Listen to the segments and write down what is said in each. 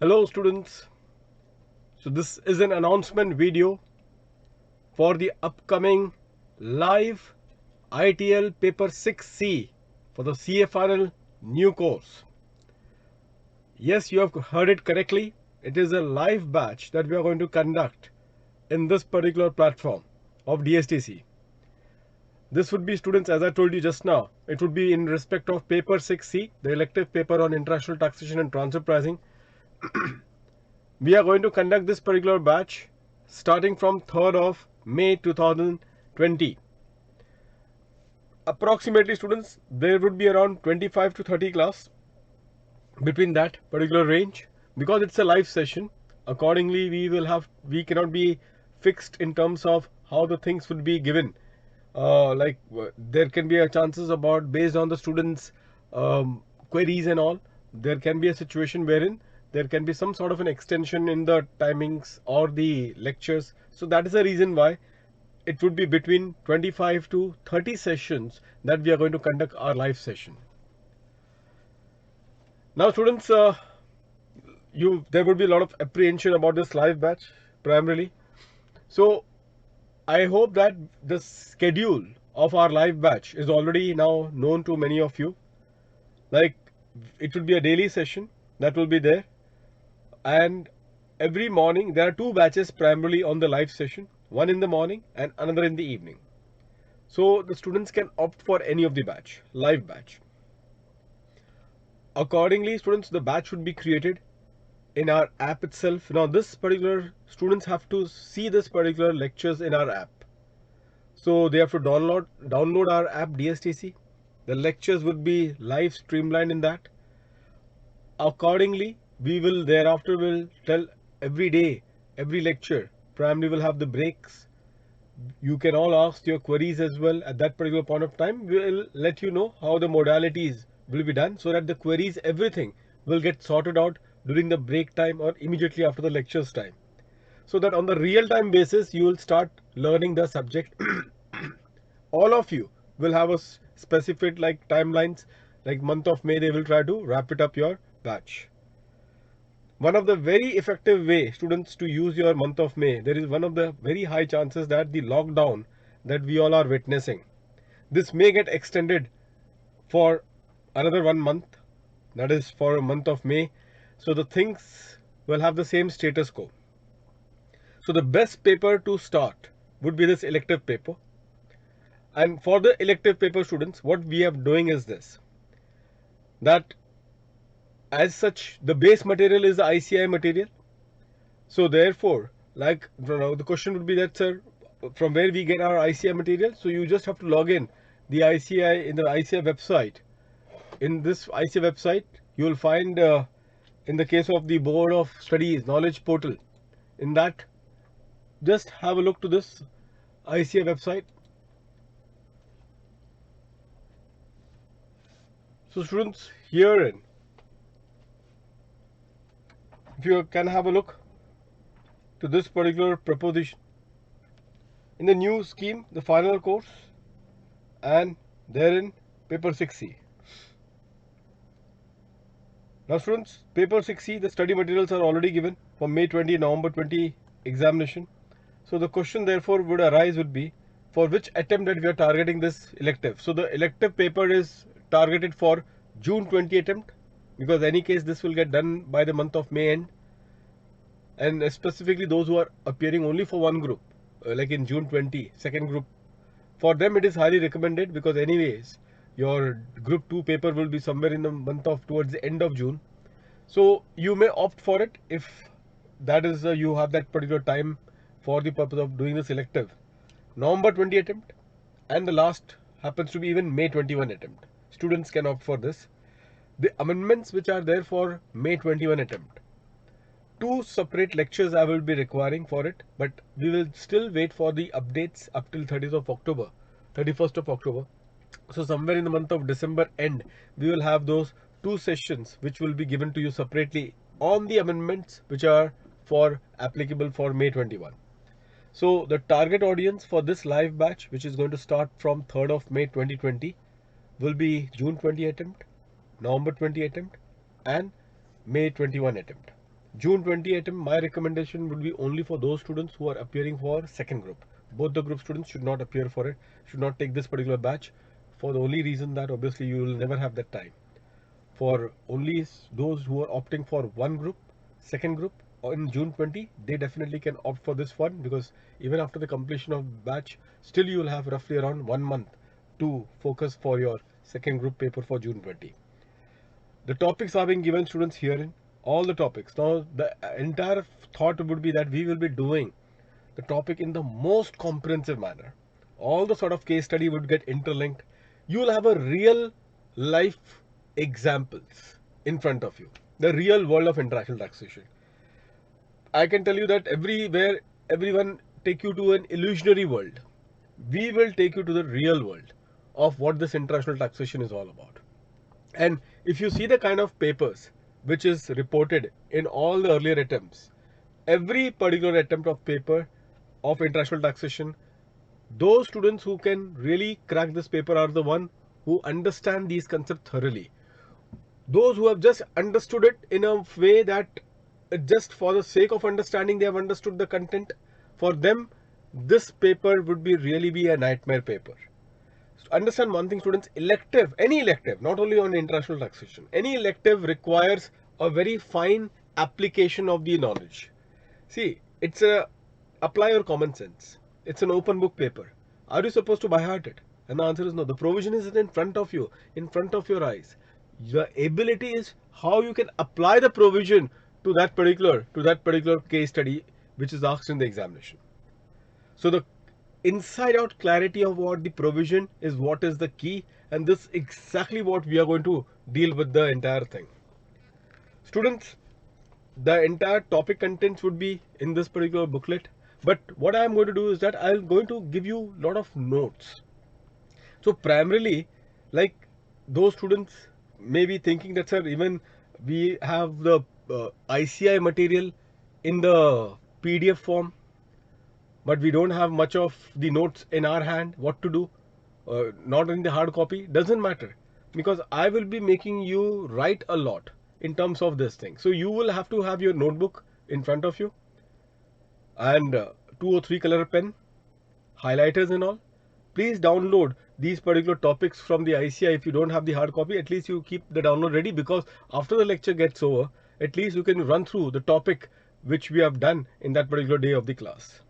Hello students, so this is an announcement video for the upcoming live ITL paper 6C for the CFRL new course. Yes, you have heard it correctly. It is a live batch that we are going to conduct in this particular platform of DSTC. This would be students, as I told you just now, it would be in respect of paper 6C, the elective paper on international taxation and transfer pricing. We are going to conduct this particular batch starting from 3rd of May 2020. Approximately students, there would be around 25 to 30 class between that particular range. Because it's a live session, accordingly we cannot be fixed in terms of how the things would be given. There can be a chances about based on the students queries and all, there can be a situation wherein there can be some sort of an extension in the timings or the lectures. So that is the reason why it would be between 25 to 30 sessions that we are going to conduct our live session. Now students, there would be a lot of apprehension about this live batch primarily. So I hope that the schedule of our live batch is already now known to many of you. Like, it will be a daily session that will be there, and every morning there are two batches primarily on the live session, one in the morning and another in the evening. So the students can opt for any of the live batch. Accordingly, students, the batch should be created in our app itself. Now this particular students have to see this particular lectures in our app. So they have to download our app DSTC. The lectures would be live streamlined in that. Accordingly, we will thereafter will tell every day, every lecture. Primarily will have the breaks. You can all ask your queries as well at that particular point of time. We will let you know how the modalities will be done so that the queries, everything will get sorted out during the break time or immediately after the lectures time. So that on the real time basis, you will start learning the subject. All of you will have a specific like timelines, like month of May they will try to wrap it up your batch. One of the very effective way students to use your month of May, there is one of the very high chances that the lockdown that we all are witnessing, this may get extended for another 1 month, that is for a month of May. So the things will have the same status quo. So the best paper to start would be this elective paper. And for the elective paper students, what we are doing is this, that as such the base material is the ICI material. So therefore, like the question would be that, sir, from where we get our ICI material? So you just have to log in the ICI in the ICI website. In this ICI website, you will find in the case of the Board of Studies knowledge portal, in that just have a look to this ICI website. So students, herein, if you can have a look to this particular proposition in the new scheme, the final course, and therein paper 6C. Now students, paper 6C, the study materials are already given for May 20, November 20 examination. So the question therefore would arise would be, for which attempt that we are targeting this elective. So the elective paper is targeted for June 20 attempt, because any case this will get done by the month of May end. And specifically those who are appearing only for one group, like in June 20, second group, for them it is highly recommended, because anyways your group 2 paper will be somewhere in the month of towards the end of June. So you may opt for it if that is you have that particular time for the purpose of doing the selective November 20 attempt, and the last happens to be even May 21 attempt. Students can opt for this. The amendments which are there for May 21 attempt, 2 separate lectures I will be requiring for it, but we will still wait for the updates up till 30th of October, 31st of October. So somewhere in the month of December end, we will have those 2 sessions which will be given to you separately on the amendments which are for applicable for May 21. So the target audience for this live batch, which is going to start from 3rd of May 2020, will be June 20 attempt, November 20 attempt, and May 21 attempt. June 20 attempt, my recommendation would be only for those students who are appearing for second group. Both the group students should not appear for it, should not take this particular batch, for the only reason that obviously you will never have that time. For only those who are opting for one group, second group, or in June 20, they definitely can opt for this one, because even after the completion of batch, still you will have roughly around 1 month to focus for your second group paper for June 20. The topics are being given students herein, all the topics. Now the entire thought would be that we will be doing the topic in the most comprehensive manner. All the sort of case study would get interlinked. You will have a real life examples in front of you. The real world of international taxation. I can tell you that everywhere everyone take you to an illusionary world. We will take you to the real world of what this international taxation is all about. And if you see the kind of papers which is reported in all the earlier attempts, every particular attempt of paper of international taxation, those students who can really crack this paper are the one who understand these concepts thoroughly. Those who have just understood it in a way that just for the sake of understanding they have understood the content, for them this paper would be really be a nightmare paper. So understand one thing students, elective, any elective, not only on international taxation, any elective requires a very fine application of the knowledge. See, it's a apply your common sense. It's an open book paper. Are you supposed to by heart it? And the answer is no. The provision is in front of you, in front of your eyes. Your ability is how you can apply the provision to that particular case study which is asked in the examination. So the inside out clarity of what the provision is, what is the key, and this is exactly what we are going to deal with the entire thing. Students, the entire topic contents would be in this particular booklet, but what I am going to do is that I'm going to give you a lot of notes. So primarily, like those students may be thinking that sir, even we have the ICI material in the PDF form, but we don't have much of the notes in our hand. What to do? Not in the hard copy. Doesn't matter, because I will be making you write a lot in terms of this thing. So you will have to have your notebook in front of you and 2 or 3 color pen, highlighters and all. Please download these particular topics from the ICI. If you don't have the hard copy, at least you keep the download ready, because after the lecture gets over, at least you can run through the topic which we have done in that particular day of the class.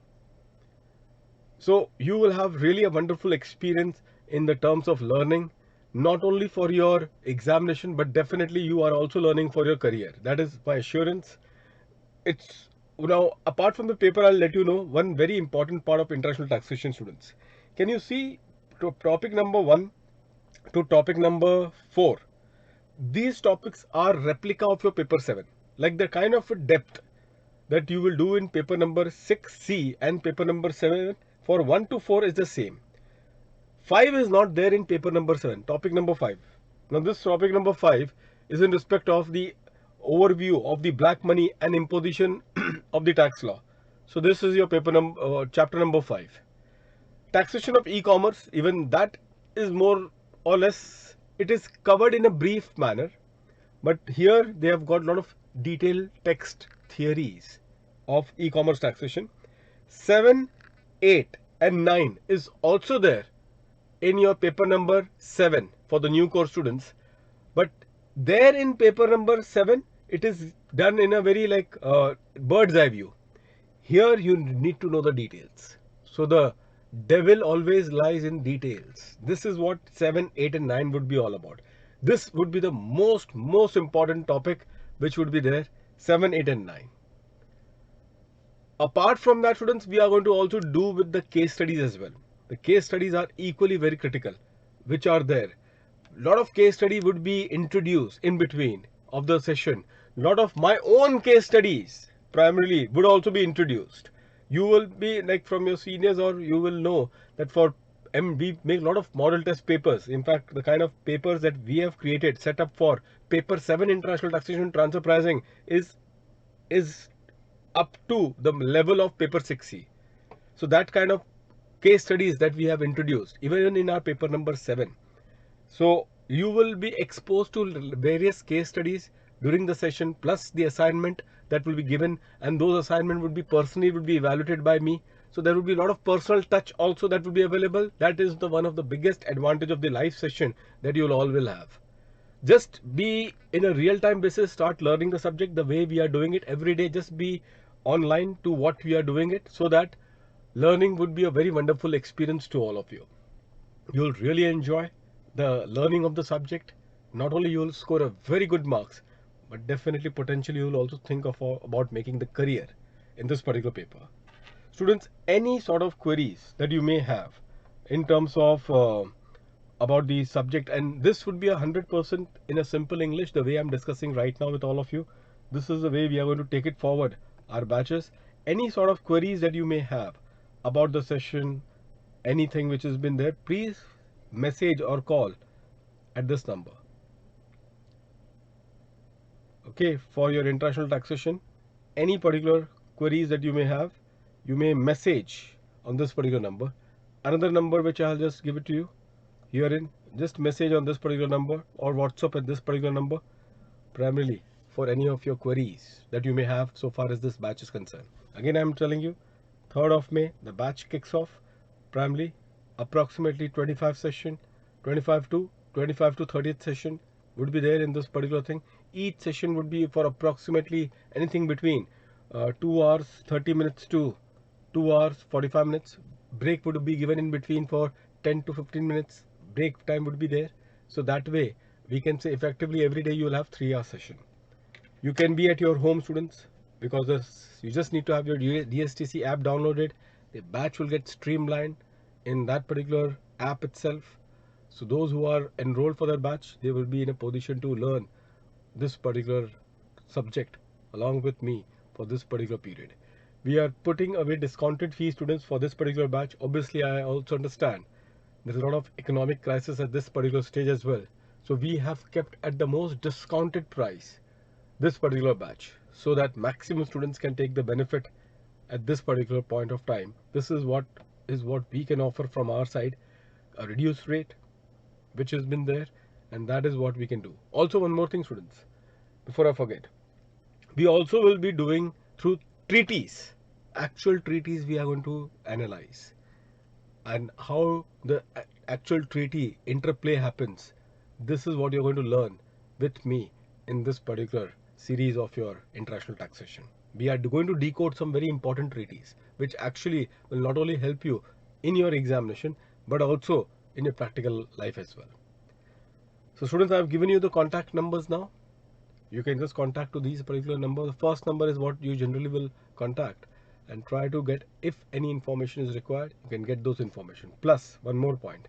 So you will have really a wonderful experience in the terms of learning, not only for your examination, but definitely you are also learning for your career. That is my assurance. It's now, apart from the paper, I'll let you know one very important part of international taxation, students. Can you see topic number 1 to topic number 4? These topics are replica of your paper 7, like the kind of depth that you will do in paper number 6C and paper number 7 for 1 to 4 is the same. 5 is not there in paper number 7, topic number 5. Now this topic number 5 is in respect of the overview of the black money and imposition of the tax law. So this is your paper number chapter number 5. Taxation of e-commerce, even that is more or less, it is covered in a brief manner, but here they have got a lot of detailed text theories of e-commerce taxation. 7, 8 and 9 is also there in your paper number 7 for the new course students, but there in paper number 7 it is done in a very like bird's eye view. Here you need to know the details. So the devil always lies in details. This is what 7, 8 and 9 would be all about. This would be the most important topic which would be there, 7, 8 and 9. Apart from that, students, we are going to also do with the case studies as well. The case studies are equally very critical, which are there. Lot of case study would be introduced in between of the session. Lot of my own case studies primarily would also be introduced. You will be like from your seniors, or you will know that for we make a lot of model test papers. In fact, the kind of papers that we have created, set up for paper 7 international taxation transfer pricing is up to the level of paper 6C. So that kind of case studies that we have introduced even in our paper number 7. So you will be exposed to various case studies during the session, plus the assignment that will be given, and those assignment would be personally would be evaluated by me. So there will be a lot of personal touch also that will be available. That is the one of the biggest advantage of the live session that you'll all will have. Just be in a real-time basis, start learning the subject the way we are doing it every day. Just be online to what we are doing it, so that learning would be a very wonderful experience to all of you. You'll really enjoy the learning of the subject. Not only you'll score a very good marks, but definitely potentially you'll also think of about making the career in this particular paper. Students, any sort of queries that you may have in terms of about the subject, and this would be 100% in a simple English, the way I'm discussing right now with all of you. This is the way we are going to take it forward, our batches. Any sort of queries that you may have about the session, anything which has been there, please message or call at this number. Okay, for your international taxation, any particular queries that you may have, you may message on this particular number. Another number which I'll just give it to you herein, just message on this particular number or WhatsApp at this particular number, primarily for any of your queries that you may have so far as this batch is concerned. Again, I'm telling you, 3rd of May, the batch kicks off, primarily approximately 25 session, 25 to 30th session would be there in this particular thing. Each session would be for approximately anything between 2 hours 30 minutes to 2 hours 45 minutes. Break would be given in between for 10 to 15 minutes. Break time would be there. So that way we can say effectively every day you will have 3 hour session. You can be at your home, students, because you just need to have your DSTC app downloaded. The batch will get streamlined in that particular app itself. So those who are enrolled for that batch, they will be in a position to learn this particular subject along with me for this particular period. We are putting away discounted fee, students, for this particular batch. Obviously, I also understand there is a lot of economic crisis at this particular stage as well. So we have kept at the most discounted price this particular batch, so that maximum students can take the benefit at this particular point of time. This is what we can offer from our side, a reduced rate which has been there, and that is what we can do. Also, one more thing, students, before I forget, we also will be doing through treaties, actual treaties we are going to analyze, and how the actual treaty interplay happens. This is what you're going to learn with me in this particular series of your international taxation. We are going to decode some very important treaties which actually will not only help you in your examination but also in your practical life as well. So students, I have given you the contact numbers now. You can just contact to these particular numbers. The first number is what you generally will contact, and try to get, if any information is required, you can get those information. Plus, one more point.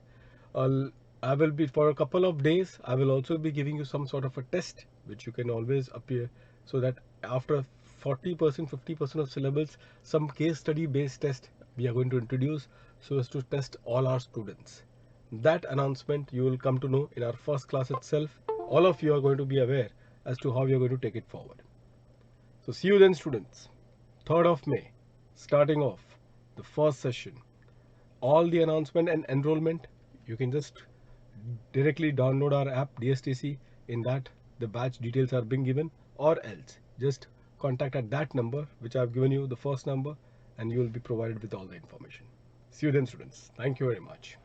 I will be, for a couple of days, I will also be giving you some sort of a test which you can always appear, so that after 40%, 50% of syllabus, some case study based test we are going to introduce so as to test all our students. That announcement you will come to know in our first class itself. All of you are going to be aware as to how you are going to take it forward. So see you then, students. 3rd of May, starting off the first session. All the announcement and enrollment, you can just directly download our app DSTC. In that, the batch details are being given, or else just contact at that number which I have given you, the first number, and you will be provided with all the information. See you then, students. Thank you very much.